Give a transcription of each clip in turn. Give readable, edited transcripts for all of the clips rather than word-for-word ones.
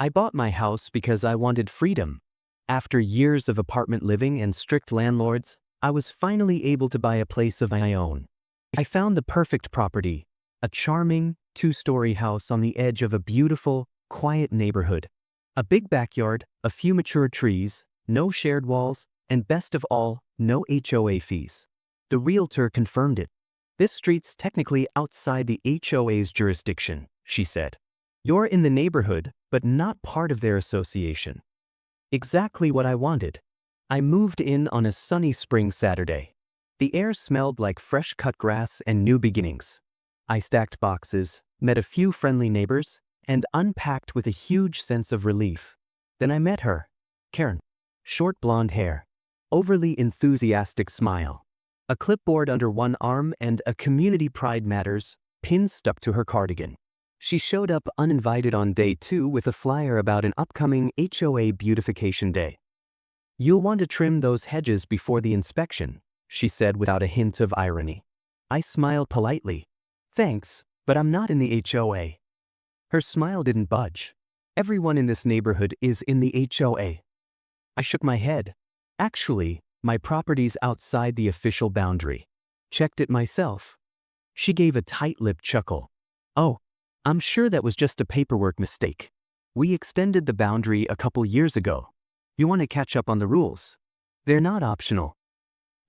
I bought my house because I wanted freedom. After years of apartment living and strict landlords, I was finally able to buy a place of my own. I found the perfect property, a charming, two-story house on the edge of a beautiful, quiet neighborhood. A big backyard, a few mature trees, no shared walls, and best of all, no HOA fees. The realtor confirmed it. "This street's technically outside the HOA's jurisdiction," she said. "You're in the neighborhood, but not part of their association." Exactly what I wanted. I moved in on a sunny spring Saturday. The air smelled like fresh cut grass and new beginnings. I stacked boxes, met a few friendly neighbors, and unpacked with a huge sense of relief. Then I met her, Karen. Short blonde hair, overly enthusiastic smile, a clipboard under one arm and a Community Pride Matters pin stuck to her cardigan. She showed up uninvited on day 2 with a flyer about an upcoming HOA beautification day. "You'll want to trim those hedges before the inspection," she said without a hint of irony. I smiled politely. "Thanks, but I'm not in the HOA." Her smile didn't budge. "Everyone in this neighborhood is in the HOA." I shook my head. "Actually, my property's outside the official boundary. Checked it myself." She gave a tight-lipped chuckle. "Oh, I'm sure that was just a paperwork mistake. We extended the boundary a couple years ago. You want to catch up on the rules? They're not optional."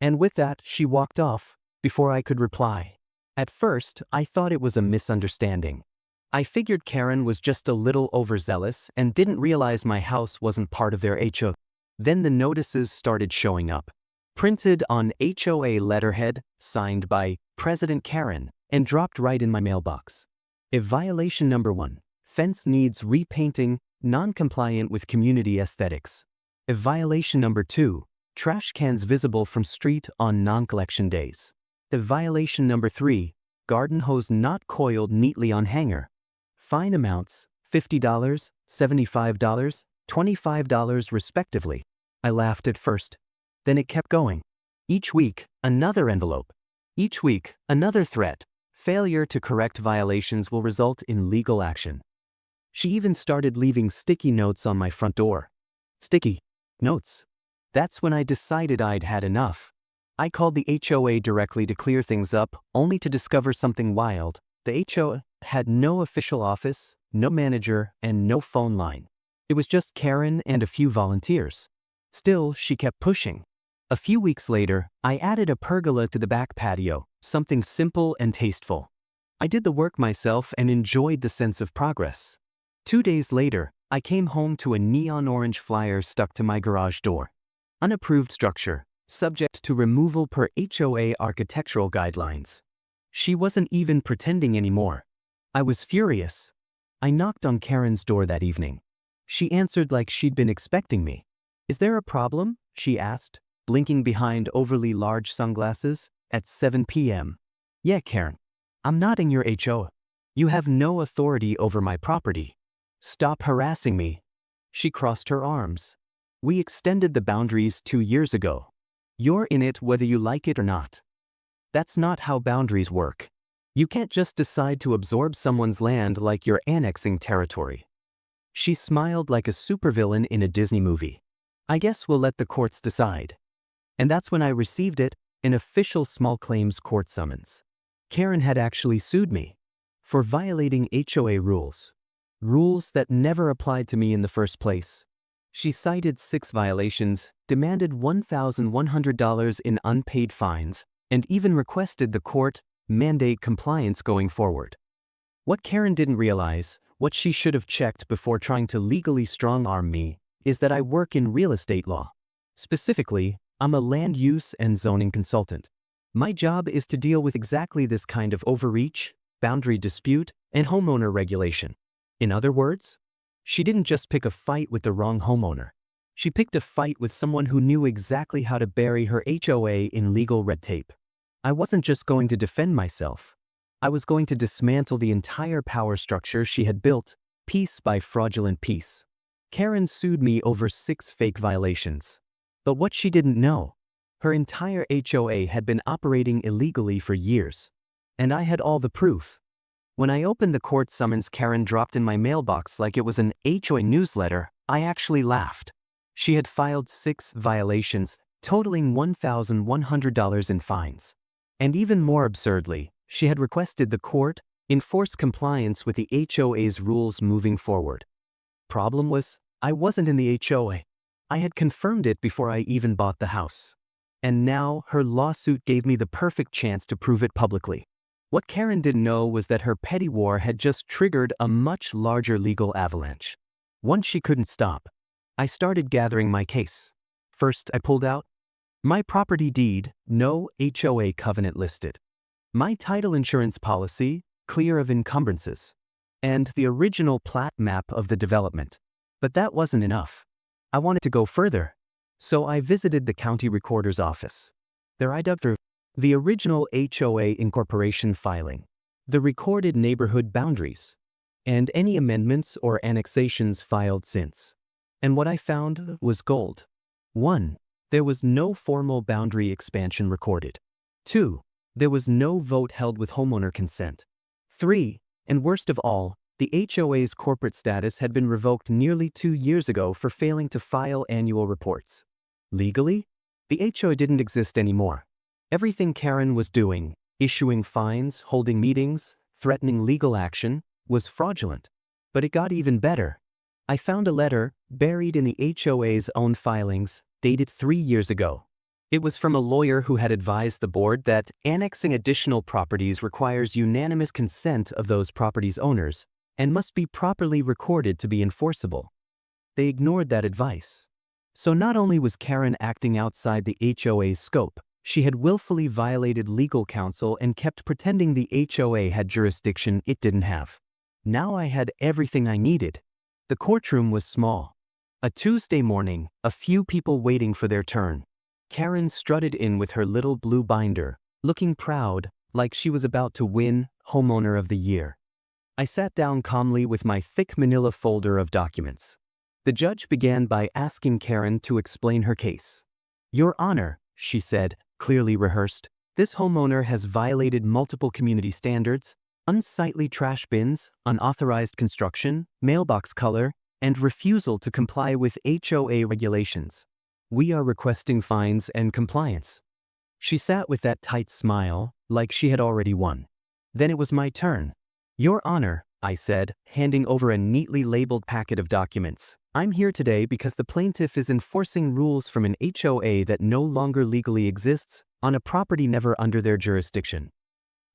And with that, she walked off, before I could reply. At first, I thought it was a misunderstanding. I figured Karen was just a little overzealous and didn't realize my house wasn't part of their HOA. Then the notices started showing up. Printed on HOA letterhead, signed by President Karen, and dropped right in my mailbox. Violation number 1. Fence needs repainting, non-compliant with community aesthetics. Violation number 2. Trash cans visible from street on non-collection days. Violation number 3. Garden hose not coiled neatly on hanger. Fine amounts, $50, $75, $25 respectively. I laughed at first. Then it kept going. Each week, another envelope. Each week, another threat. Failure to correct violations will result in legal action. She even started leaving sticky notes on my front door. Sticky notes. That's when I decided I'd had enough. I called the HOA directly to clear things up, only to discover something wild. The HOA had no official office, no manager, and no phone line. It was just Karen and a few volunteers. Still, she kept pushing. A few weeks later, I added a pergola to the back patio, something simple and tasteful. I did the work myself and enjoyed the sense of progress. 2 days later, I came home to a neon orange flyer stuck to my garage door. Unapproved structure, subject to removal per HOA architectural guidelines. She wasn't even pretending anymore. I was furious. I knocked on Karen's door that evening. She answered like she'd been expecting me. "Is there a problem?" she asked, blinking behind overly large sunglasses, at 7 p.m. "Yeah, Karen. I'm not in your HOA. You have no authority over my property. Stop harassing me." She crossed her arms. "We extended the boundaries 2 years ago. You're in it whether you like it or not. That's not how boundaries work. You can't just decide to absorb someone's land like you're annexing territory." She smiled like a supervillain in a Disney movie. "I guess we'll let the courts decide." And that's when I received it, an official small claims court summons. Karen had actually sued me for violating HOA rules. Rules that never applied to me in the first place. She cited 6 violations, demanded $1,100 in unpaid fines, and even requested the court mandate compliance going forward. What Karen didn't realize, what she should have checked before trying to legally strong-arm me, is that I work in real estate law. Specifically, I'm a land use and zoning consultant. My job is to deal with exactly this kind of overreach, boundary dispute, and homeowner regulation. In other words, she didn't just pick a fight with the wrong homeowner. She picked a fight with someone who knew exactly how to bury her HOA in legal red tape. I wasn't just going to defend myself. I was going to dismantle the entire power structure she had built, piece by fraudulent piece. Karen sued me over 6 fake violations. But what she didn't know, her entire HOA had been operating illegally for years. And I had all the proof. When I opened the court summons Karen dropped in my mailbox like it was an HOA newsletter, I actually laughed. She had filed 6 violations, totaling $1,100 in fines. And even more absurdly, she had requested the court enforce compliance with the HOA's rules moving forward. Problem was, I wasn't in the HOA. I had confirmed it before I even bought the house. And now her lawsuit gave me the perfect chance to prove it publicly. What Karen didn't know was that her petty war had just triggered a much larger legal avalanche. One she couldn't stop. I started gathering my case. First, I pulled out my property deed, no HOA covenant listed. My title insurance policy, clear of encumbrances. And the original plat map of the development. But that wasn't enough. I wanted to go further. So I visited the county recorder's office. There I dug through the original HOA incorporation filing, the recorded neighborhood boundaries, and any amendments or annexations filed since. And what I found was gold. 1. There was no formal boundary expansion recorded. 2. There was no vote held with homeowner consent. 3. And worst of all, the HOA's corporate status had been revoked nearly 2 years ago for failing to file annual reports. Legally, the HOA didn't exist anymore. Everything Karen was doing, issuing fines, holding meetings, threatening legal action, was fraudulent. But it got even better. I found a letter, buried in the HOA's own filings, dated 3 years ago. It was from a lawyer who had advised the board that annexing additional properties requires unanimous consent of those properties' owners and must be properly recorded to be enforceable. They ignored that advice. So not only was Karen acting outside the HOA's scope, she had willfully violated legal counsel and kept pretending the HOA had jurisdiction it didn't have. Now I had everything I needed. The courtroom was small. A Tuesday morning, a few people waiting for their turn. Karen strutted in with her little blue binder, looking proud, like she was about to win Homeowner of the Year. I sat down calmly with my thick manila folder of documents. The judge began by asking Karen to explain her case. "Your Honor," she said, clearly rehearsed, "this homeowner has violated multiple community standards, unsightly trash bins, unauthorized construction, mailbox color, and refusal to comply with HOA regulations. We are requesting fines and compliance." She sat with that tight smile, like she had already won. Then it was my turn. "Your Honor," I said, handing over a neatly labeled packet of documents, "I'm here today because the plaintiff is enforcing rules from an HOA that no longer legally exists on a property never under their jurisdiction."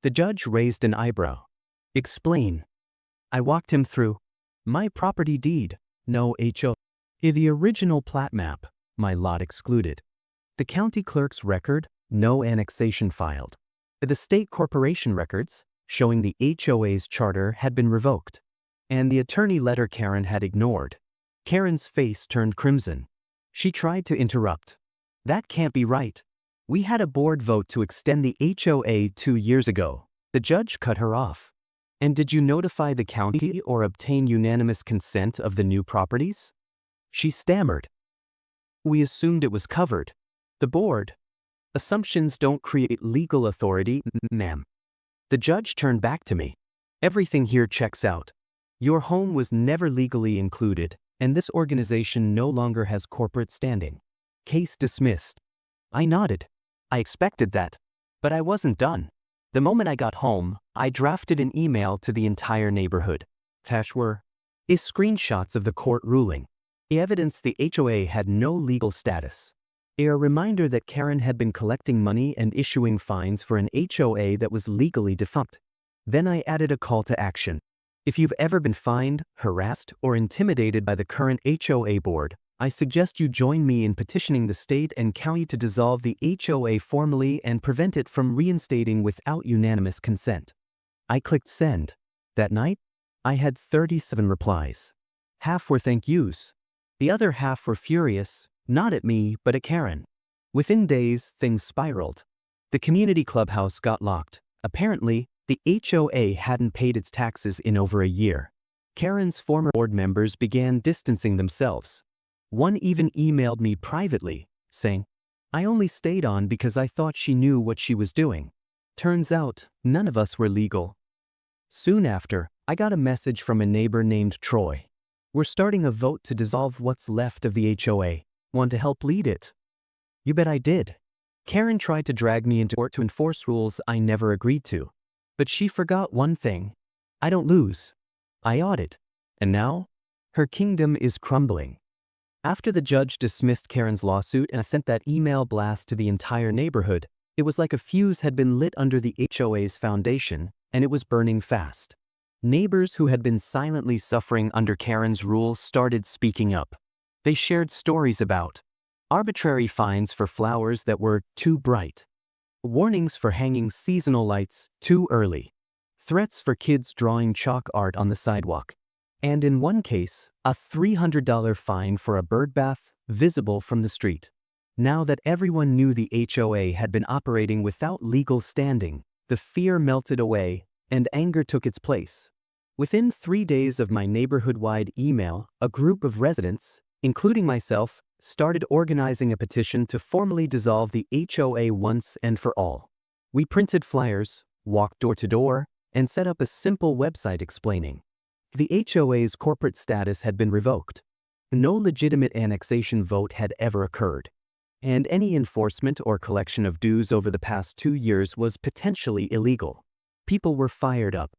The judge raised an eyebrow. "Explain." I walked him through my property deed, no HOA. The original plat map, my lot excluded. The county clerk's record, no annexation filed. The state corporation records, showing the HOA's charter had been revoked. And the attorney letter Karen had ignored. Karen's face turned crimson. She tried to interrupt. "That can't be right. We had a board vote to extend the HOA 2 years ago." The judge cut her off. "And did you notify the county or obtain unanimous consent of the new properties?" She stammered. "We assumed it was covered. The board. Assumptions don't create legal authority, ma'am." The judge turned back to me. "Everything here checks out. Your home was never legally included, and this organization no longer has corporate standing. Case dismissed." I nodded. I expected that. But I wasn't done. The moment I got home, I drafted an email to the entire neighborhood. Attached were screenshots of the court ruling. Evidence the HOA had no legal status. A reminder that Karen had been collecting money and issuing fines for an HOA that was legally defunct. Then I added a call to action. If you've ever been fined, harassed, or intimidated by the current HOA board, I suggest you join me in petitioning the state and county to dissolve the HOA formally and prevent it from reinstating without unanimous consent. I clicked send. That night, I had 37 replies. Half were thank yous. The other half were furious, not at me, but at Karen. Within days, things spiraled. The community clubhouse got locked. Apparently, the HOA hadn't paid its taxes in over a year. Karen's former board members began distancing themselves. One even emailed me privately, saying, "I only stayed on because I thought she knew what she was doing." Turns out, none of us were legal. Soon after, I got a message from a neighbor named Troy. "We're starting a vote to dissolve what's left of the HOA. Want to help lead it?" You bet I did. Karen tried to drag me into court to enforce rules I never agreed to. But she forgot one thing. I don't lose. I audit. And now, her kingdom is crumbling. After the judge dismissed Karen's lawsuit and I sent that email blast to the entire neighborhood, it was like a fuse had been lit under the HOA's foundation, and it was burning fast. Neighbors who had been silently suffering under Karen's rule started speaking up. They shared stories about arbitrary fines for flowers that were too bright, warnings for hanging seasonal lights too early, threats for kids drawing chalk art on the sidewalk, and in one case, a $300 fine for a birdbath visible from the street. Now that everyone knew the HOA had been operating without legal standing, the fear melted away and anger took its place. Within 3 days of my neighborhood-wide email, a group of residents, including myself, started organizing a petition to formally dissolve the HOA once and for all. We printed flyers, walked door to door, and set up a simple website explaining the HOA's corporate status had been revoked. No legitimate annexation vote had ever occurred, and any enforcement or collection of dues over the past 2 years was potentially illegal. People were fired up.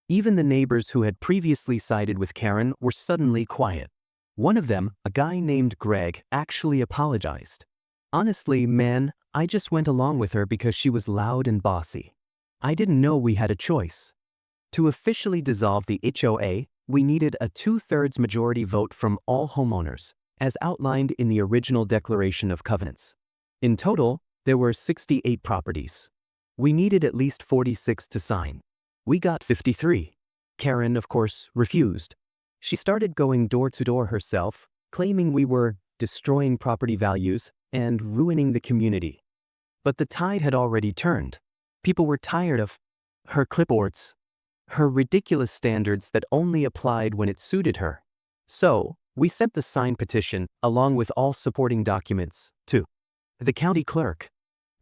Even the neighbors who had previously sided with Karen were suddenly quiet. One of them, a guy named Greg, actually apologized. "Honestly, man, I just went along with her because she was loud and bossy. I didn't know we had a choice." To officially dissolve the HOA, we needed a 2/3 majority vote from all homeowners, as outlined in the original Declaration of Covenants. In total, there were 68 properties. We needed at least 46 to sign. We got 53. Karen, of course, refused. She started going door to door herself, claiming we were destroying property values and ruining the community. But the tide had already turned. People were tired of her clipboards, her ridiculous standards that only applied when it suited her. So, we sent the signed petition, along with all supporting documents, to the county clerk,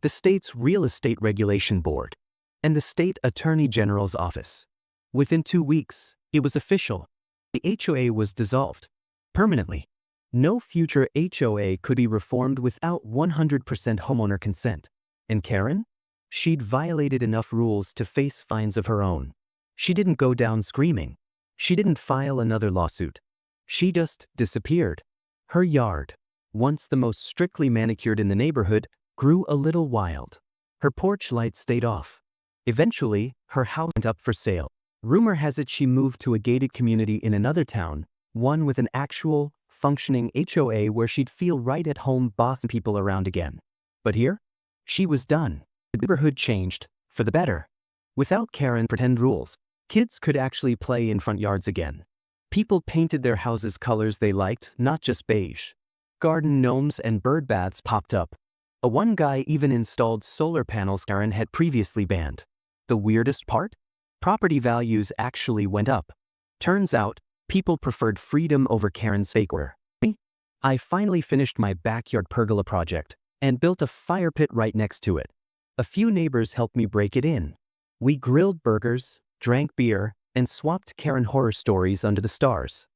the state's real estate regulation board, and the state attorney general's office. Within 2 weeks, it was official. The HOA was dissolved permanently. No future HOA could be reformed without 100% homeowner consent. And Karen? She'd violated enough rules to face fines of her own. She didn't go down screaming. She didn't file another lawsuit. She just disappeared. Her yard, once the most strictly manicured in the neighborhood, grew a little wild. Her porch lights stayed off. Eventually, her house went up for sale. Rumor has it she moved to a gated community in another town, one with an actual, functioning HOA where she'd feel right at home bossing people around again. But here, she was done. The neighborhood changed, for the better. Without Karen's pretend rules, kids could actually play in front yards again. People painted their houses colors they liked, not just beige. Garden gnomes and bird baths popped up. One guy even installed solar panels Karen had previously banned. The weirdest part? Property values actually went up. Turns out, people preferred freedom over Karen's fake order. I finally finished my backyard pergola project and built a fire pit right next to it. A few neighbors helped me break it in. We grilled burgers, drank beer, and swapped Karen horror stories under the stars.